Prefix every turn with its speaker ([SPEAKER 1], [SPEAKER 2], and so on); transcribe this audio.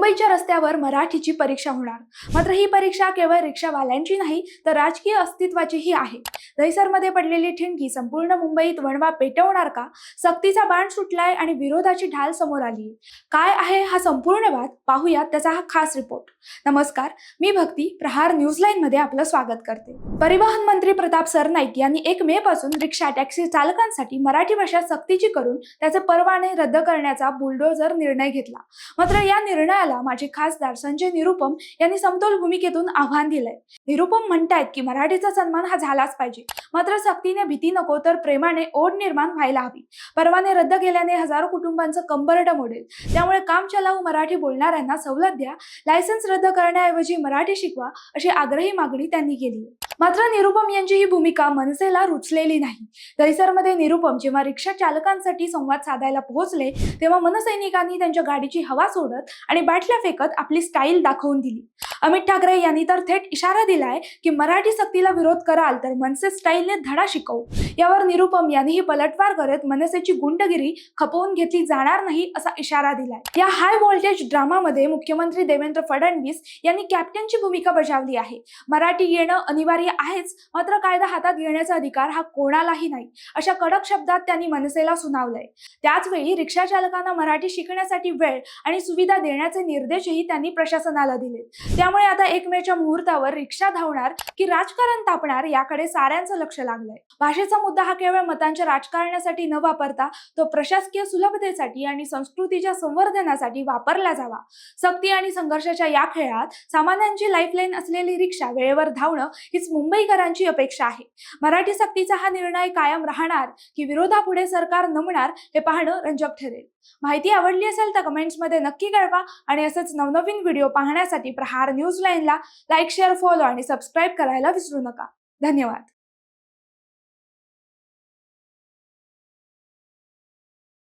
[SPEAKER 1] मुंबईच्या रस्त्यावर मराठीची परीक्षा होणार. मात्र ही परीक्षा केवळ रिक्षावाल्यांची नाही तर राजकीय अस्तित्वाचीही आहे. दहिसरमध्ये पडलेली ठिणगी संपूर्ण मुंबईत वणवा पेटवणार का? सक्तीचा बाण सुटलाय आणि विरोधाची ढाल समोर आली. काय आहे हा संपूर्ण वाद? पाहूयात त्याचा हा खास रिपोर्ट. नमस्कार, मी भक्ती. प्रहार न्यूज लाईन मध्ये आपलं स्वागत करते. परिवहन मंत्री प्रताप सरनाईक यांनी 1 मे पासून रिक्षा टॅक्सी चालकांसाठी मराठी भाषा सक्तीची करून त्याचे परवाने रद्द करण्याचा बुलडोझर निर्णय घेतला. मात्र या निर्णयाला माजी खासदार संजय निरुपम यांनी समतोल भूमिकेतून आव्हान दिलंय. निरुपम म्हणतायत की मराठीचा सन्मान हा झालाच पाहिजे, मात्र सक्तीने भीती नको तर प्रेमाने ओढ निर्माण व्हायला हवी. परवाने रद्द केल्याने हजारो कुटुंबांचं कंबरडं मोडेल. त्यामुळे काम चलाऊ मराठी बोलणाऱ्यांना सवलत द्या, लायसन्स रद्द करण्याऐवजी मराठी शिकवा, अशी आग्रही मागणी त्यांनी केली. मात्र निरुपम यांची ही भूमिका मनसेला रुचलेली नाही. दहिसरमध्ये निरुपम जेव्हा रिक्षा चालकांसाठी संवाद साधायला पोहोचले तेव्हा मनसैनिकांनी त्यांच्या गाडीची हवा सोडत आणि बाटल्या फेकत आपली स्टाईल दाखवून दिली. अमित ठाकरे यांनी तर थेट इशारा दिलाय की मराठी सक्तीला विरोध कराल तर मनसे स्टाईलने धडा शिकवू. यावर निरुपम यांनीही पलटवार करत मनसेची गुंडगिरी खपवून घेतली जाणार नाही असा इशारा दिलाय. या हाय व्होल्टेज ड्रामामध्ये मुख्यमंत्री देवेंद्र फडणवीस यांनी कॅप्टनची भूमिका बजावली आहे. मराठी येणं अनिवार्य आहेच, मात्र कायदा हातात घेण्याचा अधिकार हा कोणालाही नाही, अशा कडक शब्दात त्यांनी मनसेला सुनावलंय. त्याचवेळी रिक्षा चालकांना मराठी शिकण्यासाठी वेळ आणि सुविधा देण्याचे निर्देशही त्यांनी प्रशासनाला दिले. त्यामुळे आता 1 मेच्या मुहूर्तावर रिक्षा धावणार की राजकारण तापणार याकडे साऱ्यांचं लक्ष लागलंय. भाषेचा मुद्दा हा केवळ मतांच्या राजकारणासाठी न वापरता तो प्रशासकीय सुलभतेसाठी आणि संस्कृतीच्या संवर्धनासाठी वापरला जावा. सक्ती आणि संघर्षाच्या या खेळात सामान्यांची लाईफलाईन असलेली रिक्षा वेळेवर धावणं हीच मुंबईकरांची अपेक्षा आहे. मराठी सक्तीचा हा निर्णय कायम राहणार की विरोधापुढे सरकार नमणार हे पाहणं रंजक ठरेल. माहिती आवडली असेल तर कमेंट्समध्ये नक्की कळवा आणि असेच नवनवीन व्हिडिओ पाहण्यासाठी प्रहार न्यूज लाईनला लाईक, शेअर, फॉलो आणि सबस्क्राईब करायला विसरू नका. धन्यवाद.